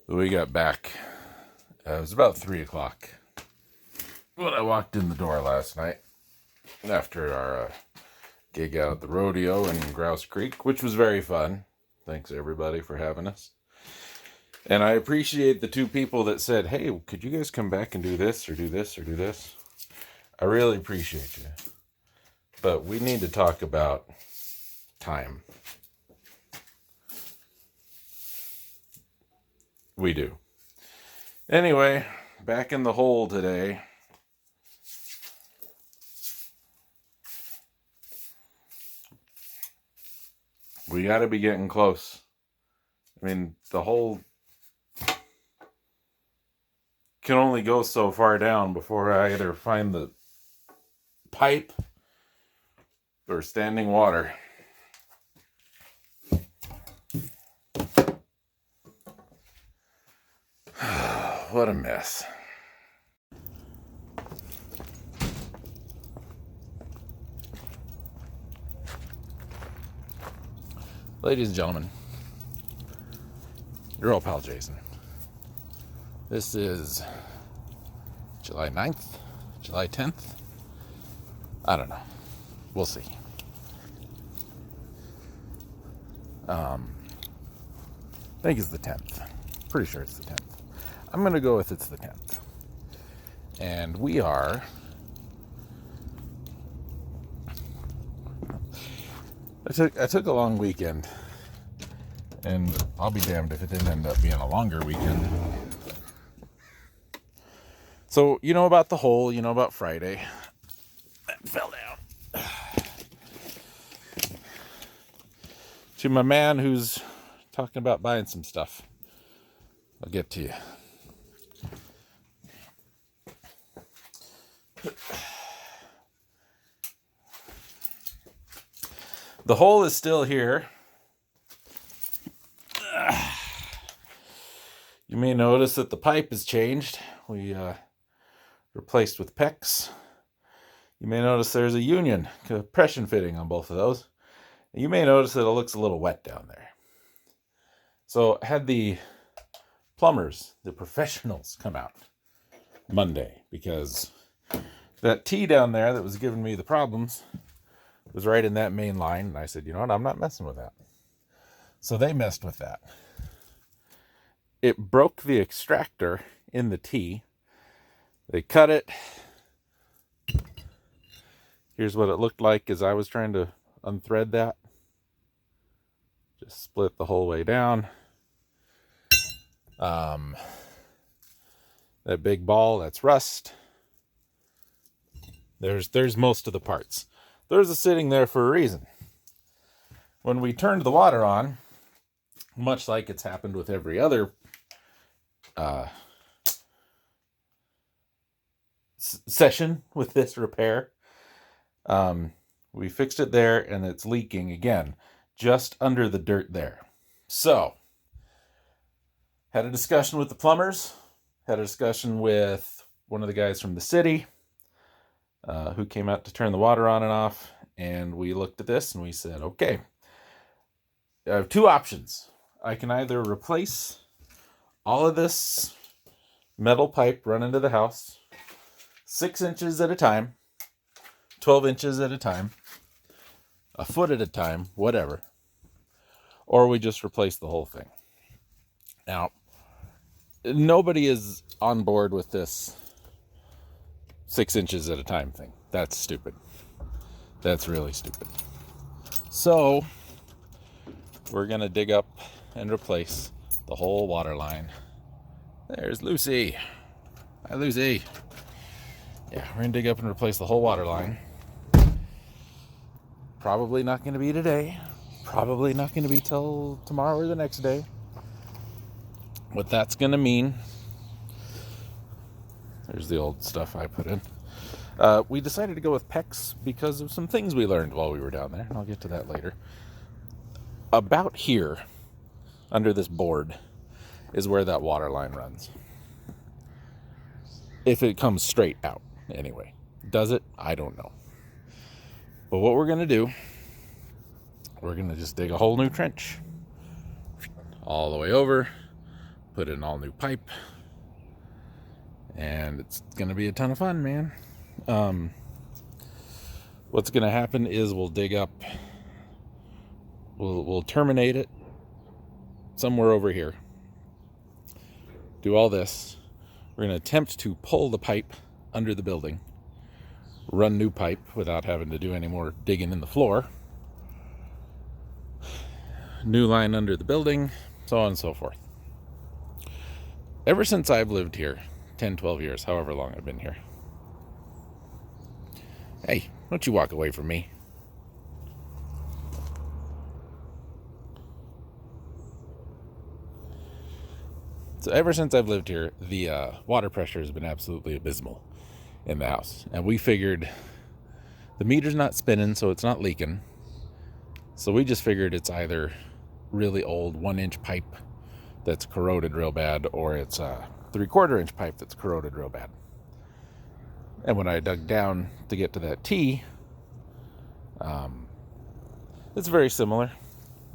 We got back. It was about 3 o'clock when I walked in the door last night after our gig out at the rodeo in Grouse Creek, which was very fun. Thanks everybody for having us. And I appreciate the two people that said, hey, could you guys come back and do this or do this or do this? I really appreciate you. But we need to talk about time. We do. Anyway, back in the hole today. We got to be getting close. I mean, the hole can only go so far down before I either find the pipe or standing water. What a mess. Ladies and gentlemen, your old pal Jason. This is July 9th, July 10th. I don't know. We'll see. I think it's the 10th. Pretty sure it's the 10th. I'm going to go with it's the 10th. And we are... I took a long weekend. And I'll be damned if it didn't end up being a longer weekend. So, you know about the hole, you know about Friday. That fell down. To my man who's talking about buying some stuff. I'll get to you. The hole is still here. You may notice that the pipe has changed. We replaced with PEX. You may notice there's a union compression fitting on both of those. You may notice that it looks a little wet down there. So I had the plumbers, the professionals, come out Monday because that T down there that was giving me the problems was right in that main line. And I said, you know what, I'm not messing with that. So they messed with that. It broke the extractor in the T. They cut it. Here's what it looked like as I was trying to unthread that. Just split the whole way down. That big ball, that's rust. There's most of the parts. There's a sitting there for a reason. When we turned the water on, much like it's happened with every other session with this repair, we fixed it there and it's leaking again, just under the dirt there. So, had a discussion with the plumbers, had a discussion with one of the guys from the city, who came out to turn the water on and off, and we looked at this and we said, okay, I have two options. I can either replace all of this metal pipe run into the house 6 inches at a time, 12 inches at a time, a foot at a time, whatever, or we just replace the whole thing. Now, nobody is on board with this 6 inches at a time thing. That's stupid. That's really stupid. So, we're going to dig up and replace the whole water line. There's Lucy. Hi, Lucy. Yeah, we're going to dig up and replace the whole water line. Probably not going to be today. Probably not going to be till tomorrow or the next day. What that's going to mean... There's the old stuff I put in. We decided to go with PEX because of some things we learned while we were down there. I'll get to that later. About here, under this board, is where that water line runs. If it comes straight out, anyway. Does it? I don't know. But what we're going to do, we're going to just dig a whole new trench. All the way over, put in all new pipe, and it's going to be a ton of fun, man. What's going to happen is we'll dig up, we'll terminate it somewhere over here, do all this. We're going to attempt to pull the pipe under the building, run new pipe without having to do any more digging in the floor, new line under the building, so on and so forth. Ever since I've lived here, 10, 12 years, however long I've been here. Hey, don't you walk away from me. So ever since I've lived here, the water pressure has been absolutely abysmal in the house. And we figured the meter's not spinning, so it's not leaking. So we just figured it's either really old 1-inch pipe that's corroded real bad, or it's a 3/4-inch pipe that's corroded real bad. And when I dug down to get to that T, it's very similar.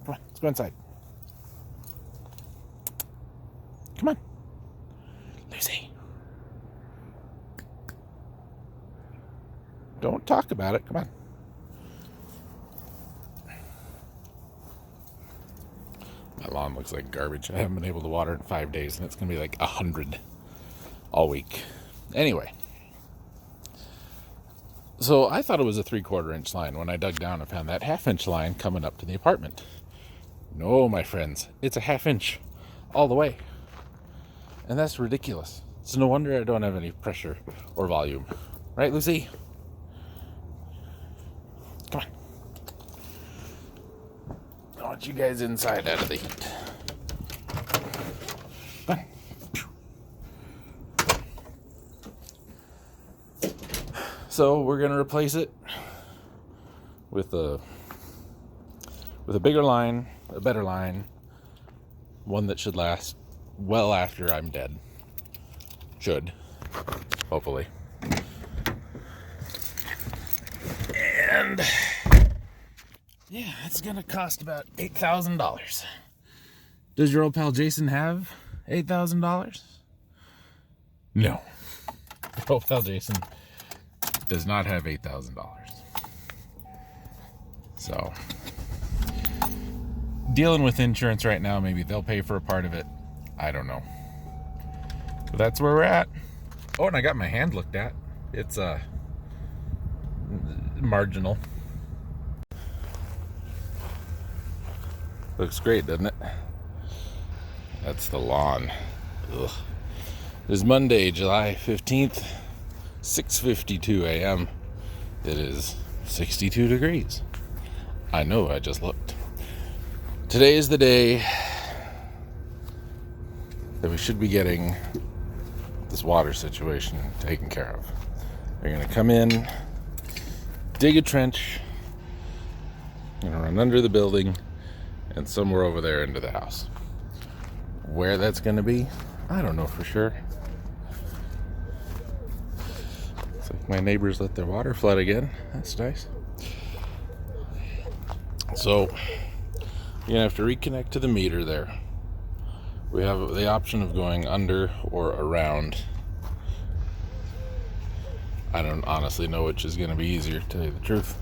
Come on, let's go inside. Come on, Lucy. Don't talk about it. Come on. My lawn looks like garbage. I haven't been able to water in 5 days, and it's going to be like 100 all week. Anyway. So I thought it was a 3/4-inch line when I dug down and found that 1/2-inch line coming up to the apartment. No, my friends, it's a 1/2-inch all the way. And that's ridiculous. It's no wonder I don't have any pressure or volume. Right, Lucy? Come on. I want you guys inside out of the heat. Come on. So we're going to replace it with a bigger line, a better line, one that should last well after I'm dead. Should, hopefully. And yeah, it's gonna cost about $8,000. Does your old pal Jason have $8,000? No. Your old pal Jason does not have $8,000. So, dealing with insurance right now, maybe they'll pay for a part of it. I don't know. But that's where we're at. Oh, and I got my hand looked at. It's marginal. Looks great, doesn't it? That's the lawn. Ugh. It is Monday, July 15th, 6:52 a.m. It is 62 degrees. I know, I just looked. Today is the day that we should be getting this water situation taken care of. They're going to come in, dig a trench, and run under the building and somewhere over there into the house. Where that's going to be, I don't know for sure. Looks like my neighbors let their water flood again. That's nice. So, you're going to have to reconnect to the meter there. We have the option of going under or around. I don't honestly know which is going to be easier, to tell you the truth.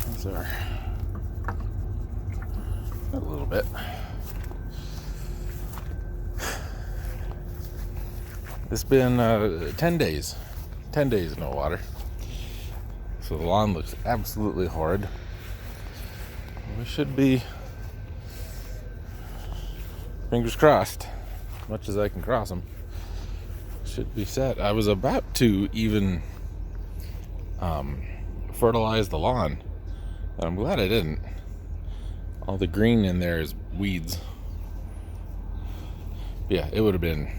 These are a little bit. It's been 10 days. 10 days no water. So the lawn looks absolutely horrid. We should be, fingers crossed, as much as I can cross them, should be set. I was about to even fertilize the lawn, and I'm glad I didn't. All the green in there is weeds. Yeah, it would have been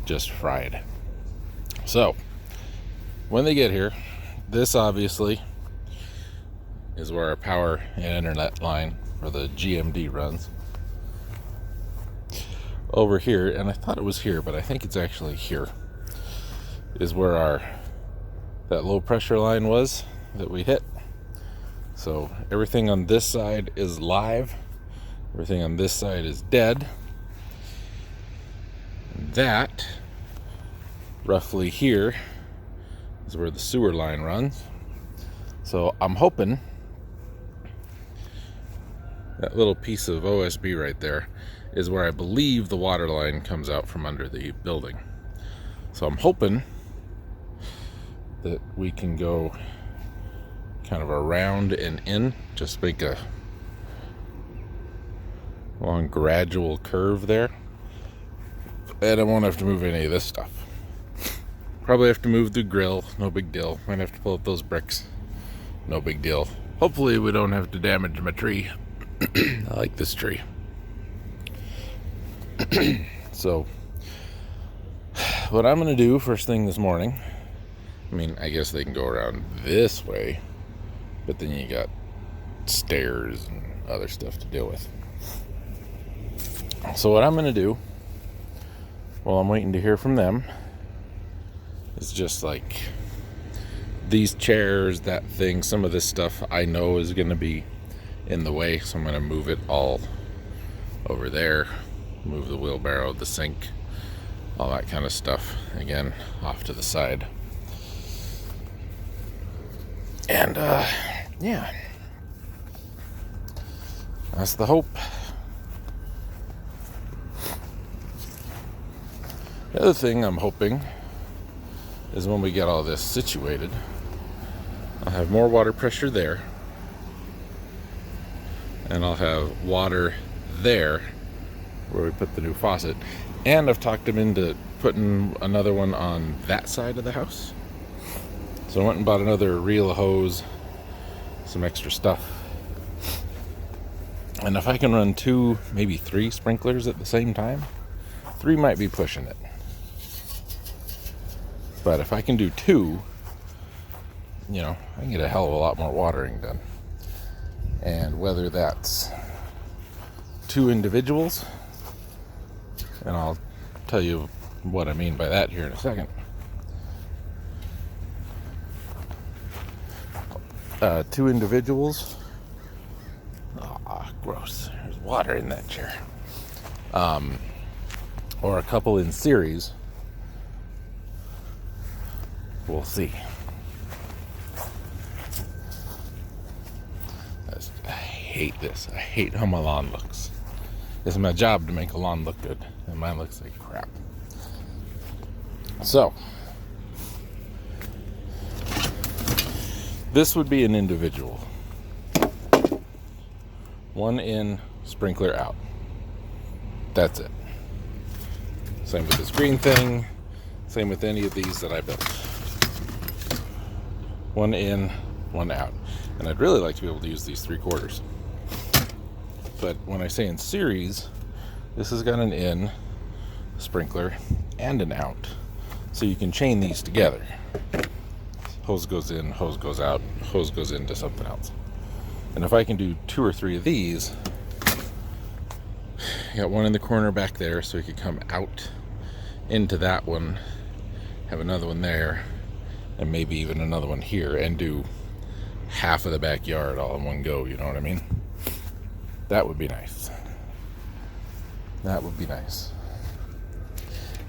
just fried. So, when they get here, this obviously is where our power and internet line for the GMD runs. Over here, and I thought it was here, but I think it's actually here, is where that low pressure line was that we hit. So everything on this side is live. Everything on this side is dead. That, roughly here, is where the sewer line runs. So I'm hoping that little piece of OSB right there is where I believe the water line comes out from under the building. So I'm hoping that we can go kind of around and in, just make a long gradual curve there. And I won't have to move any of this stuff. Probably have to move the grill, no big deal. Might have to pull up those bricks, no big deal. Hopefully we don't have to damage my tree. I like this tree. So what I'm gonna do first thing this morning, I mean, I guess they can go around this way, but then you got stairs and other stuff to deal with. So what I'm gonna do while I'm waiting to hear from them is just like these chairs, that thing, some of this stuff I know is gonna be in the way, so I'm gonna move it all over there, move the wheelbarrow, the sink, all that kind of stuff, again, off to the side. And yeah, that's the hope. The other thing I'm hoping is when we get all this situated, I'll have more water pressure there, and I'll have water there where we put the new faucet. And I've talked him into putting another one on that side of the house. So I went and bought another reel of hose, some extra stuff. And if I can run 2, maybe 3 sprinklers at the same time, 3 might be pushing it. But if I can do 2, you know, I can get a hell of a lot more watering done. And whether that's 2 individuals, and I'll tell you what I mean by that here in a second. 2 individuals. Gross. There's water in that chair. Or a couple in series. We'll see. I hate this. I hate how my lawn looks. It's my job to make a lawn look good, and mine looks like crap. So, this would be an individual. 1 in, sprinkler out. That's it. Same with this green thing. Same with any of these that I built. 1 in, 1 out. And I'd really like to be able to use these 3/4. But when I say in series, this has got an in, sprinkler, and an out. So you can chain these together. Hose goes in, hose goes out, hose goes into something else. And if I can do 2 or 3 of these, I got one in the corner back there, so we could come out into that one, have another one there, and maybe even another one here, and do half of the backyard all in one go, you know what I mean? That would be nice. That would be nice.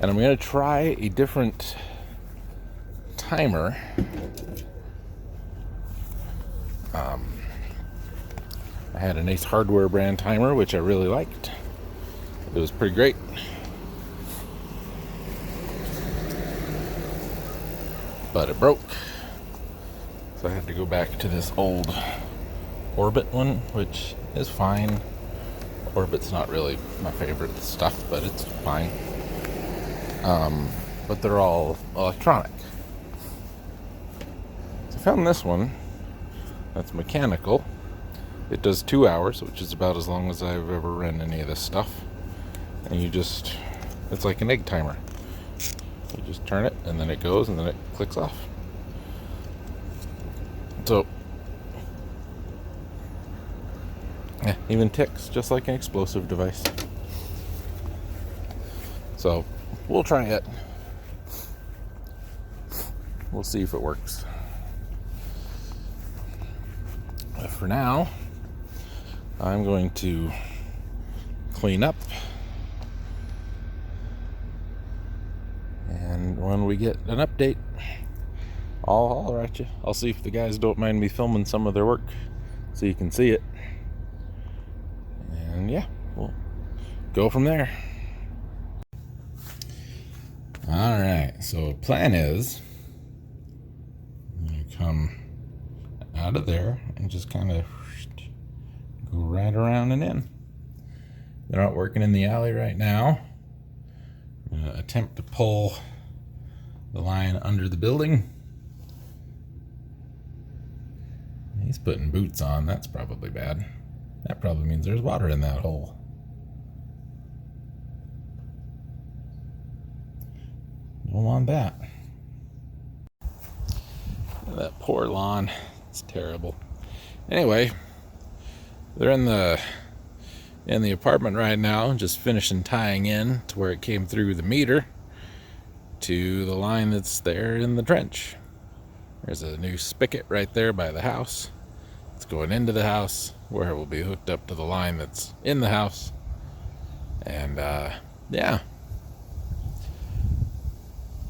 And I'm going to try a different timer. I had an Ace Hardware brand timer, which I really liked. It was pretty great. But it broke. So I had to go back to this old Orbit one, which is fine. Orbit's not really my favorite stuff, but it's fine. But they're all electronic. So I found this one that's mechanical. It does 2 hours, which is about as long as I've ever ran any of this stuff. And it's like an egg timer. You just turn it, and then it goes, and then it clicks off. So, yeah, even ticks, just like an explosive device. So, we'll try it. We'll see if it works. If for now, I'm going to clean up. And when we get an update, I'll holler at you. I'll see if the guys don't mind me filming some of their work so you can see it. And yeah, we'll go from there. Alright, so plan is I'm going to come out of there and just kind of go right around and in. They're not working in the alley right now. I'm going to attempt to pull the line under the building. He's putting boots on. That's probably bad. That probably means there's water in that hole. Don't want that. That poor lawn. It's terrible. Anyway, they're in the apartment right now, just finishing tying in to where it came through the meter to the line that's there in the trench. There's a new spigot right there by the house. It's going into the house where it will be hooked up to the line that's in the house. And yeah,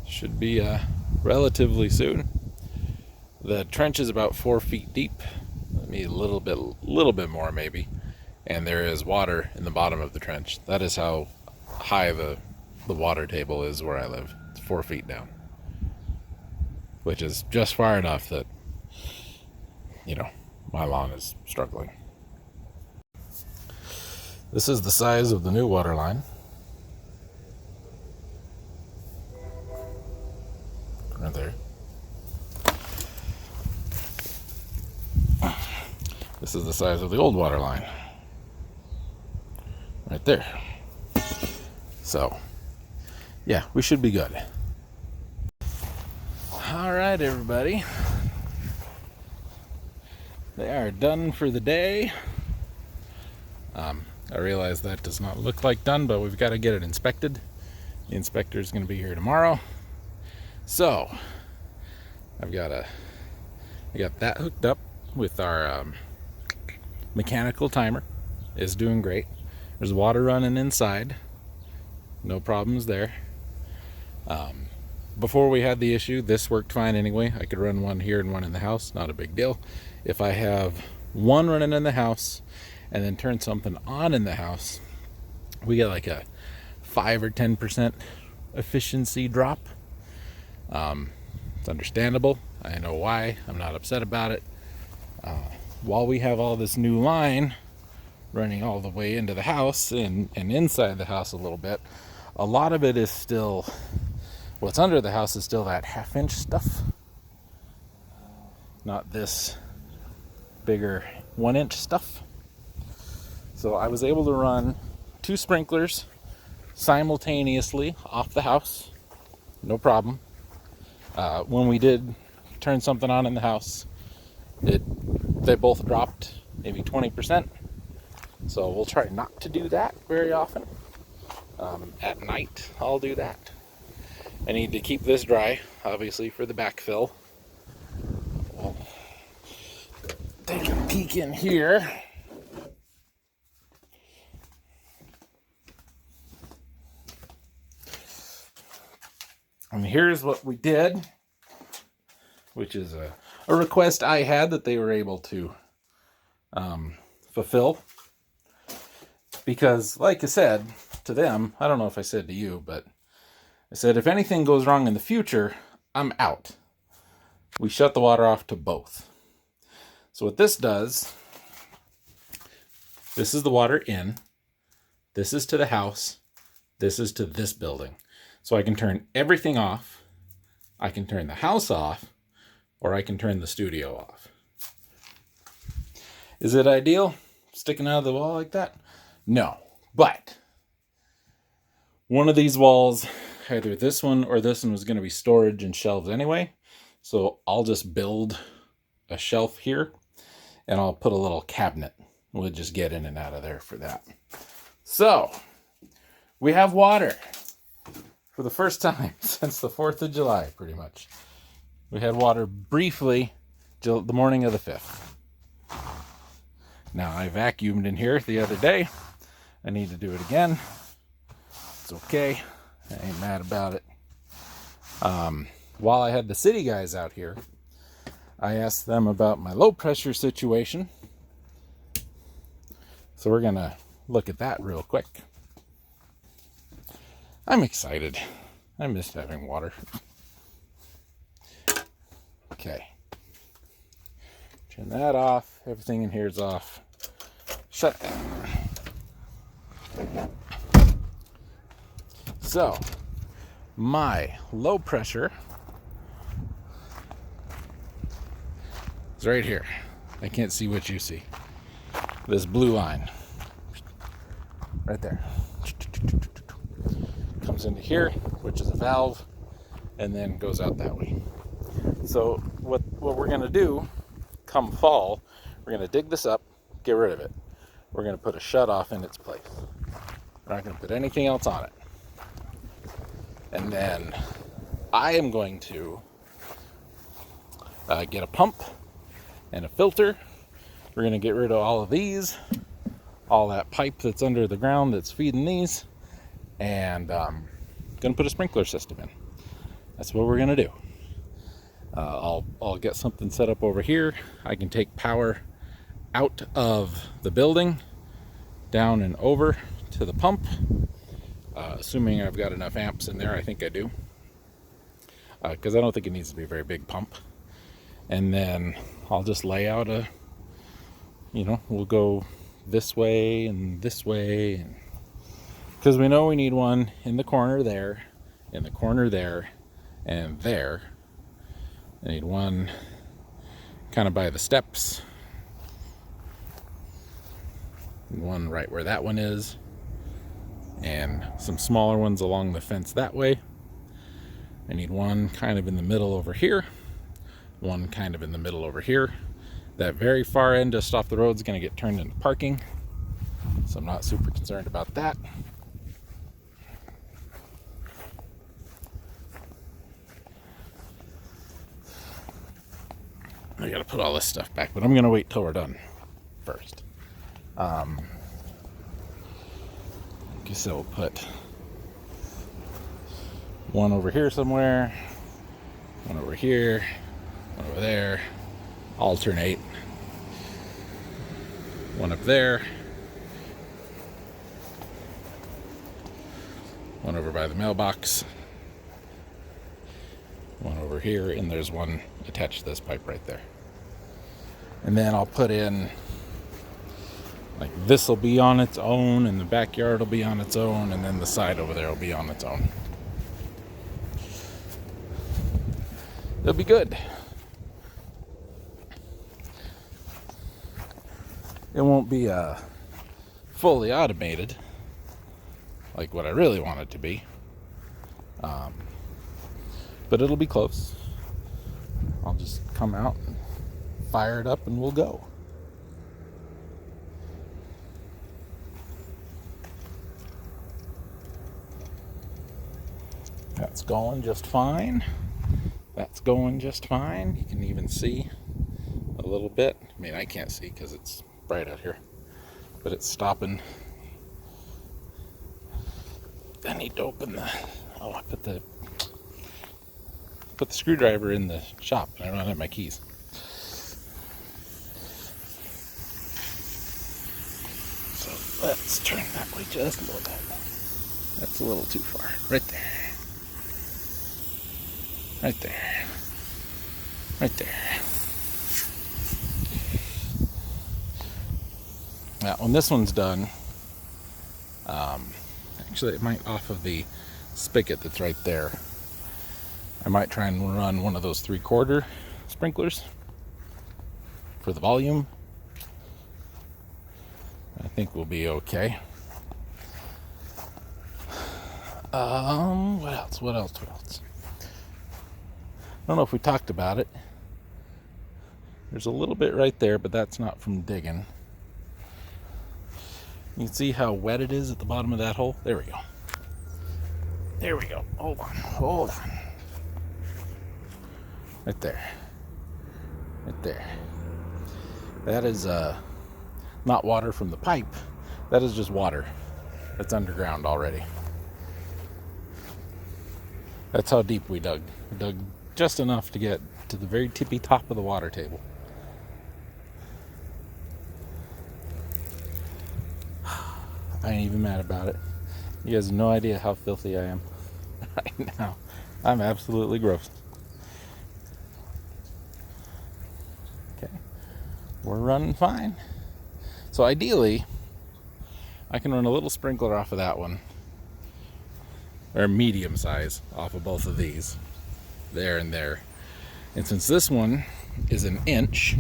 should be relatively soon. The trench is about 4 feet deep, maybe a little bit more maybe, and there is water in the bottom of the trench. That is how high the water table is where I live. It's 4 feet down, which is just far enough that, you know, my lawn is struggling. This is the size of the new water line. Right there. This is the size of the old water line. Right there. So, yeah, we should be good. All right, everybody. They are done for the day. I realize that does not look like done, but we've got to get it inspected. The inspector is going to be here tomorrow. So, I got that hooked up with our mechanical timer. It's doing great. There's water running inside. No problems there. Before we had the issue, this worked fine anyway. I could run one here and one in the house. Not a big deal. If I have one running in the house and then turn something on in the house, we get like a 5 or 10% efficiency drop. It's understandable. I know why. I'm not upset about it. While we have all this new line running all the way into the house and inside the house a little bit, a lot of it is still, what's under the house is still that 1/2-inch stuff. Not this bigger 1-inch stuff. So I was able to run 2 sprinklers simultaneously off the house. No problem. When we did turn something on in the house, they both dropped maybe 20%. So we'll try not to do that very often. At night, I'll do that. I need to keep this dry, obviously, for the backfill. We'll take a peek in here. And here's what we did, which is a request I had that they were able to fulfill. Because, like I said to them, I don't know if I said to you, but I said, if anything goes wrong in the future, I'm out. We shut the water off to both. So what this does, this is the water in, this is to the house, this is to this building. So I can turn everything off, I can turn the house off, or I can turn the studio off. Is it ideal, sticking out of the wall like that? No, but one of these walls, either this one or this one, was going to be storage and shelves anyway. So I'll just build a shelf here and I'll put a little cabinet. We'll just get in and out of there for that. So we have water for the first time since the 4th of July, pretty much. We had water briefly the morning of the 5th. Now, I vacuumed in here the other day. I need to do it again. It's okay. I ain't mad about it. While I had the city guys out here, I asked them about my low pressure situation. So we're going to look at that real quick. I'm excited. I missed having water. Okay. Turn that off. Everything in here is off. Shut down. So, my low pressure is right here. I can't see what you see. This blue line. Right there. Comes into here, which is a valve, and then goes out that way. So what we're going to do come fall, we're going to dig this up, get rid of it. We're going to put a shut-off in its place. We're not going to put anything else on it. And then I am going to get a pump and a filter. We're going to get rid of all of these, all that pipe that's under the ground that's feeding these, and going to put a sprinkler system in. That's what we're going to do. I'll get something set up over here. I can take power out of the building down and over to the pump, assuming I've got enough amps in there. I think I do, because I don't think it needs to be a very big pump. And then I'll just lay out we'll go this way and this way, because we know we need one in the corner there, in the corner there, and there. I need one kind of by the steps, one right where that one is, and some smaller ones along the fence that way. I need one kind of in the middle over here, one kind of in the middle over here. That very far end just off the road is going to get turned into parking, so I'm not super concerned about that. I gotta put all this stuff back, but I'm gonna wait till we're done first. Guess I'll put one over here somewhere, one over here, one over there, alternate. One up there, one over by the mailbox, one over here, and there's one attached to this pipe right there. And then I'll put in, like, this will be on its own, and the backyard will be on its own, and then the side over there will be on its own. It'll be good. It won't be fully automated like what I really want it to be, but it'll be close. I'll just come out and fire it up and we'll go. That's going just fine. That's going just fine. You can even see a little bit. I mean, I can't see because it's bright out here, but it's stopping. I need to open the, I put the screwdriver in the shop and I don't have my keys. So let's turn that way just a little bit. That's a little too far. Right there. Right there. Right there. Now, when this one's done, actually it might, off of the spigot that's right there, I might try and run one of those 3/4 sprinklers for the volume. I think we'll be okay. What else? I don't know if we talked about it. There's a little bit right there, but that's not from digging. You can see how wet it is at the bottom of that hole. There we go. There we go. Hold on. Right there. That is not water from the pipe. That is just water that's underground already. That's how deep we dug. We dug just enough to get to the very tippy top of the water table. I ain't even mad about it. You guys have no idea how filthy I am right now. I'm absolutely gross. Okay, we're running fine. So ideally, I can run a little sprinkler off of that one, or medium size off of both of these, there and there. And since this one is an inch,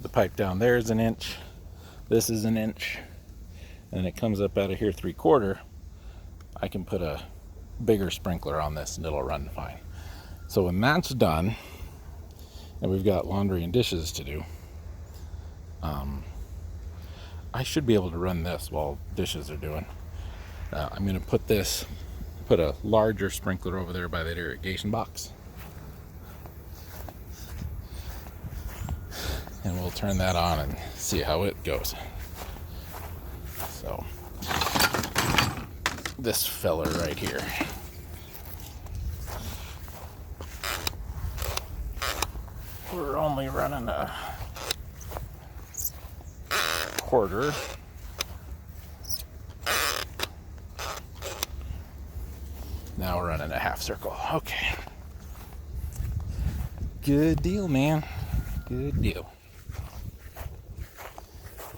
the pipe down there is an inch, this is an inch, and it comes up out of here 3/4, I can put a bigger sprinkler on this and it'll run fine. So when that's done, and we've got laundry and dishes to do, I should be able to run this while dishes are doing. I'm going to put a larger sprinkler over there by that irrigation box. And we'll turn that on and see how it goes. So, this fella right here. We're only running a 1/4. Now we're running a 1/2 circle. Okay. Good deal, man. Good deal.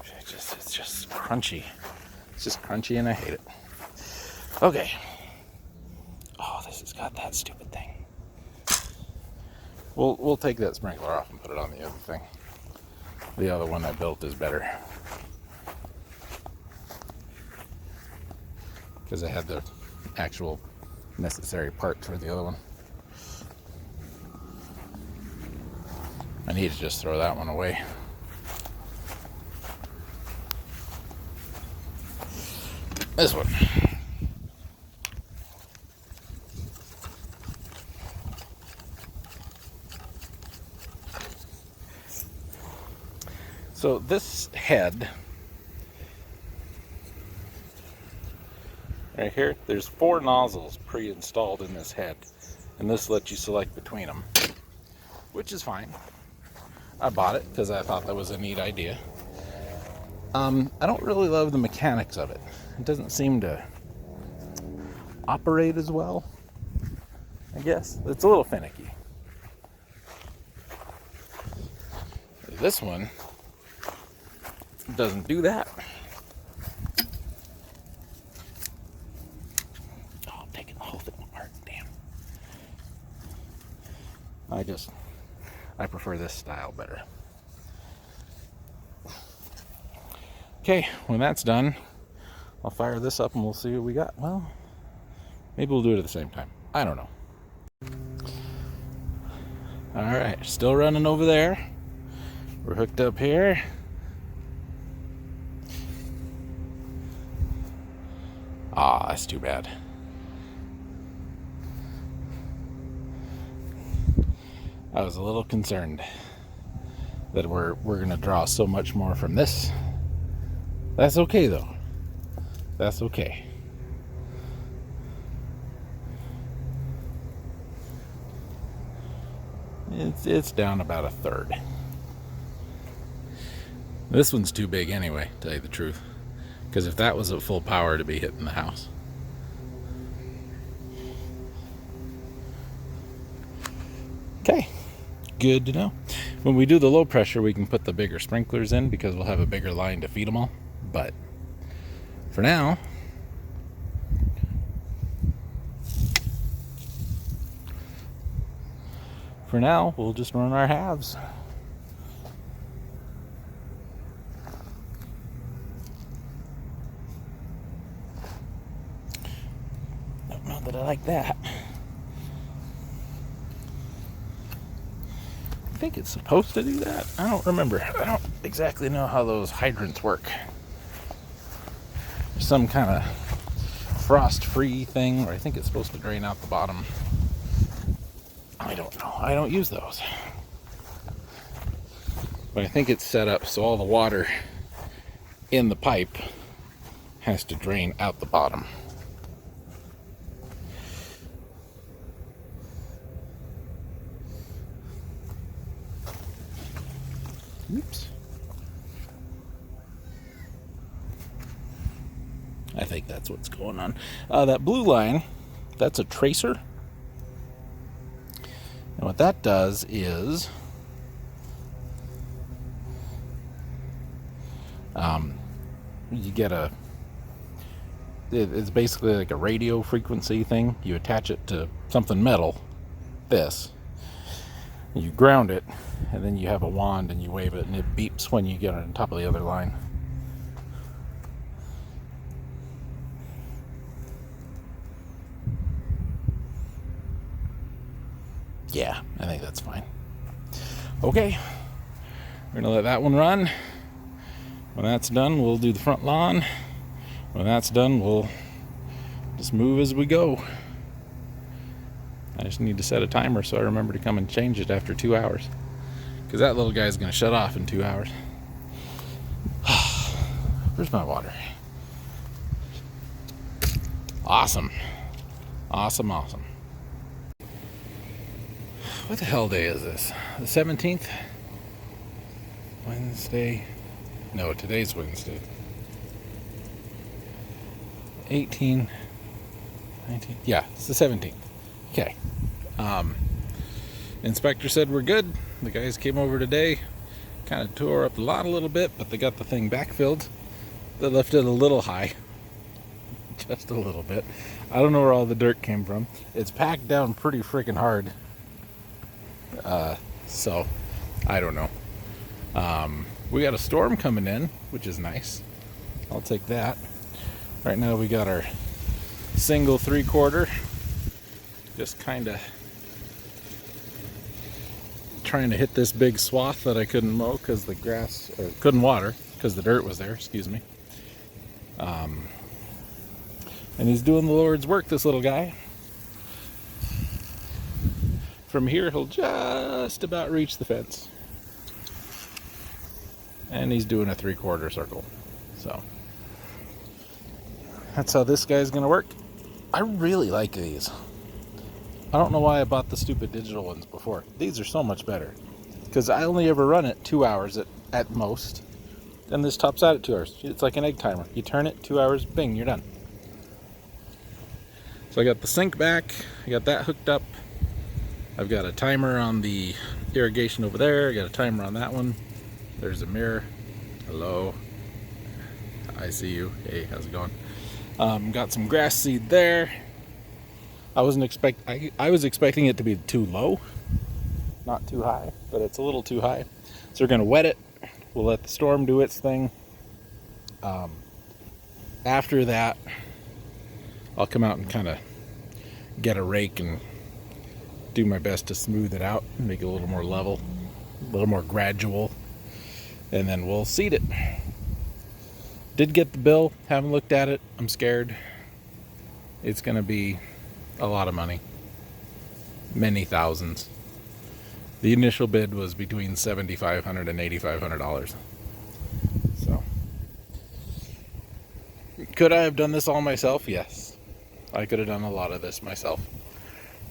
It's just crunchy. It's just crunchy and I hate it. Okay. Oh, this has got that stupid thing. We'll take that sprinkler off and put it on the other thing. The other one I built is better, because I had the actual necessary parts for the other one. I need to just throw that one away. This one. So this head right here, there's 4 nozzles pre-installed in this head, and this lets you select between them, which is fine. I bought it because I thought that was a neat idea. I don't really love the mechanics of it. It doesn't seem to operate as well, I guess. It's a little finicky. This one doesn't do that. Oh, I'm taking the whole thing apart. Damn. I prefer this style better. Okay, when that's done, I'll fire this up and we'll see what we got. Well, maybe we'll do it at the same time. I don't know. Alright, still running over there. We're hooked up here. Ah, that's too bad. I was a little concerned that we're gonna draw so much more from this. That's okay though. That's okay. It's down about 1/3. This one's too big anyway, to tell you the truth. Because if that was at full power, to be hitting the house. Okay, good to know. When we do the low pressure, we can put the bigger sprinklers in because we'll have a bigger line to feed them all. But for now, we'll just run our halves. Don't know that I like that. I think it's supposed to do that. I don't remember. I don't exactly know how those hydrants work. There's some kind of frost-free thing where I think it's supposed to drain out the bottom. I don't know. I don't use those. But I think it's set up so all the water in the pipe has to drain out the bottom. Oops. I think that's what's going on. That blue line, that's a tracer. And what that does is you get it's basically like a radio frequency thing. You attach it to something metal, this. You ground it, and then you have a wand and you wave it, and it beeps when you get on top of the other line. Yeah, I think that's fine. Okay, we're gonna let that one run. When that's done, we'll do the front lawn. When that's done, we'll just move as we go. I just need to set a timer so I remember to come and change it after 2 hours. Because that little guy's going to shut off in 2 hours. Where's my water? Awesome. Awesome, awesome. What the hell day is this? The 17th? Wednesday? No, today's Wednesday. 18, 19, yeah, it's the 17th. Okay. Inspector said we're good. The guys came over today, kind of tore up the lot a little bit, but they got the thing backfilled. They left it a little high, just a little bit. I don't know where all the dirt came from. It's packed down pretty freaking hard. So I don't know. We got a storm coming in, which is nice. I'll take that. Right now we got our single 3/4, just kind of trying to hit this big swath that I couldn't mow because the grass, or couldn't water because the dirt was there, excuse me. And he's doing the Lord's work, this little guy. From here he'll just about reach the fence. And he's doing a 3/4 circle. So that's how this guy's gonna work. I really like these. I don't know why I bought the stupid digital ones before. These are so much better. Because I only ever run it 2 hours at most. And this tops out at 2 hours. It's like an egg timer. You turn it, 2 hours, bing, you're done. So I got the sink back. I got that hooked up. I've got a timer on the irrigation over there. I got a timer on that one. There's a mirror. Hello. I see you. Hey, how's it going? Got some grass seed there. I was expecting it to be too low, not too high, but it's a little too high. So we're gonna wet it. We'll let the storm do its thing. After that, I'll come out and kind of get a rake and do my best to smooth it out and make it a little more level, a little more gradual, and then we'll seed it. Did get the bill, haven't looked at it. I'm scared. It's gonna be a lot of money, many thousands. The initial bid was between $7,500 and $8,500. So, could I have done this all myself? Yes, I could have done a lot of this myself.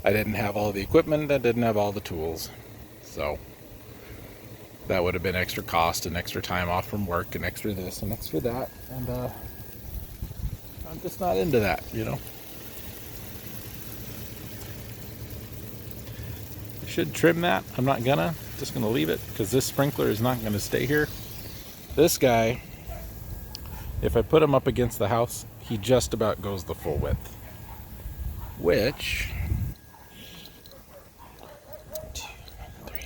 I didn't have all the equipment, I didn't have all the tools, so that would have been extra cost and extra time off from work and extra this and extra that, and I'm just not into that, you know. I should trim that. I'm not gonna, just gonna leave it because this sprinkler is not gonna stay here. This guy, if I put him up against the house, he just about goes the full width, which 2, 3,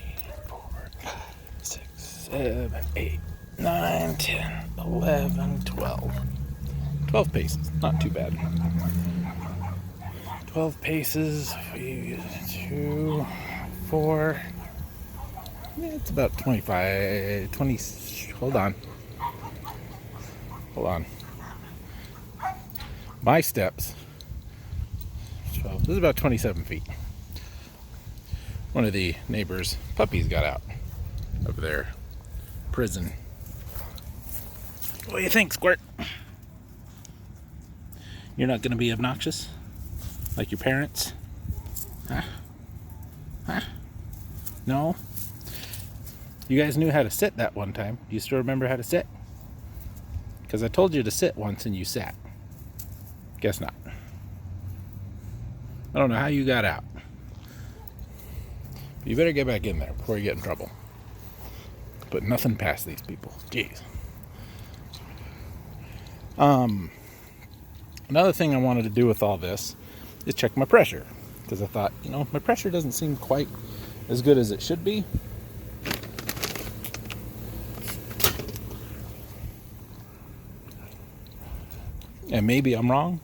4, 5, 6, 7, 8, 9, 10, 11, 12 paces, not too bad. 12 paces, 2, 4, yeah, it's about 25, 20, hold on. My steps, 12, this is about 27 feet. one of the neighbors' puppies got out of their prison. What do you think, Squirt? You're not going to be obnoxious? Like your parents? Huh? Huh? No? You guys knew how to sit that one time. Do you still remember how to sit? Because I told you to sit once and you sat. Guess not. I don't know how you got out. But you better get back in there before you get in trouble. Put nothing past these people. Jeez. Another thing I wanted to do with all this is check my pressure. Because I thought, my pressure doesn't seem quite as good as it should be. And maybe I'm wrong,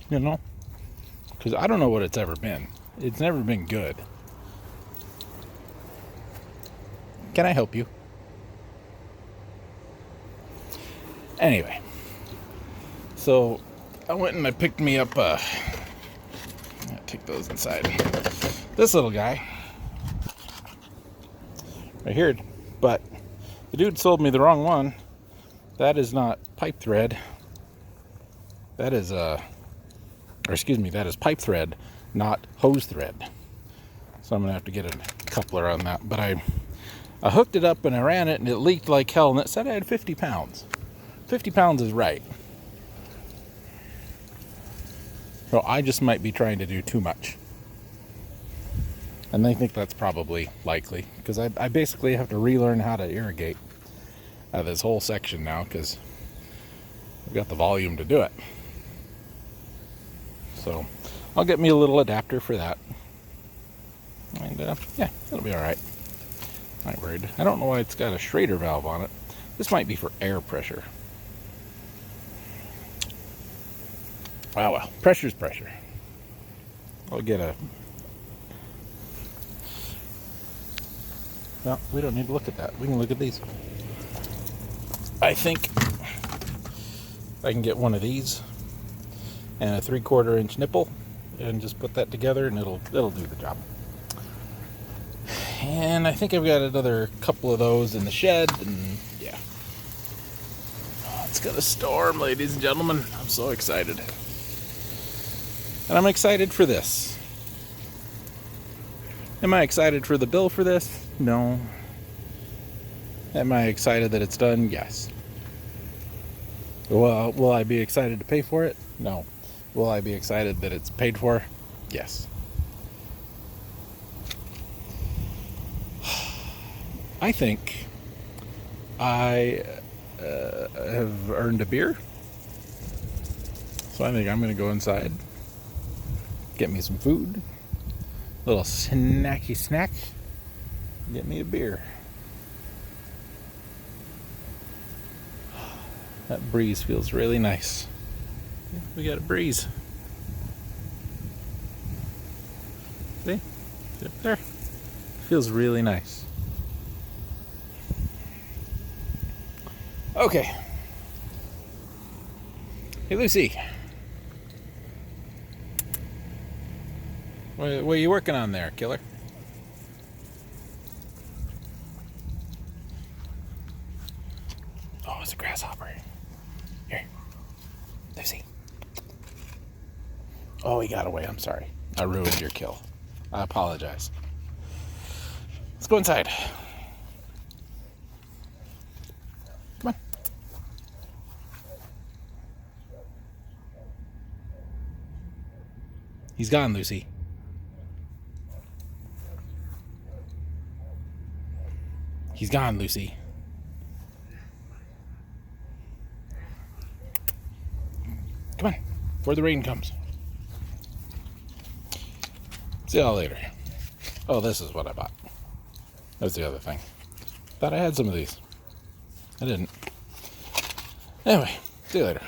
because I don't know what it's ever been. It's never been good. Can I help you? Anyway, so I went and I picked me up I'll take those inside. This little guy right here, but the dude sold me the wrong one. That is not pipe thread. That is that is pipe thread, not hose thread. So I'm gonna have to get a coupler on that. But I hooked it up and I ran it and it leaked like hell, and it said I had 50 pounds. 50 pounds is right. So I just might be trying to do too much. And I think that's probably likely, because I basically have to relearn how to irrigate this whole section now, because I've got the volume to do it. So I'll get me a little adapter for that. And yeah, it'll be alright. Not worried. I don't know why it's got a Schrader valve on it. This might be for air pressure. Oh well, pressure's pressure. I'll get a... Well, we don't need to look at that. We can look at these. I think I can get one of these and a 3/4 inch nipple and just put that together and it'll do the job. And I think I've got another couple of those in the shed, and yeah. Oh, it's gonna storm, ladies and gentlemen. I'm so excited. And I'm excited for this. Am I excited for the bill for this? No. Am I excited that it's done? Yes. Well, will I be excited to pay for it? No. Will I be excited that it's paid for? Yes. I think I have earned a beer. So I think I'm going to go inside, get me some food, a little snacky snack, get me a beer. That breeze feels really nice. We got a breeze. See? Up there. Feels really nice. Okay. Hey, Lucy. What are you working on there, killer? Oh, it's a grasshopper. Here. Lucy. Oh, he got away. I'm sorry. I ruined your kill. I apologize. Let's go inside. Come on. He's gone, Lucy. He's gone, Lucy. Come on, before the rain comes. See y'all later. Oh, this is what I bought. That's the other thing. Thought I had some of these. I didn't. Anyway, see you later.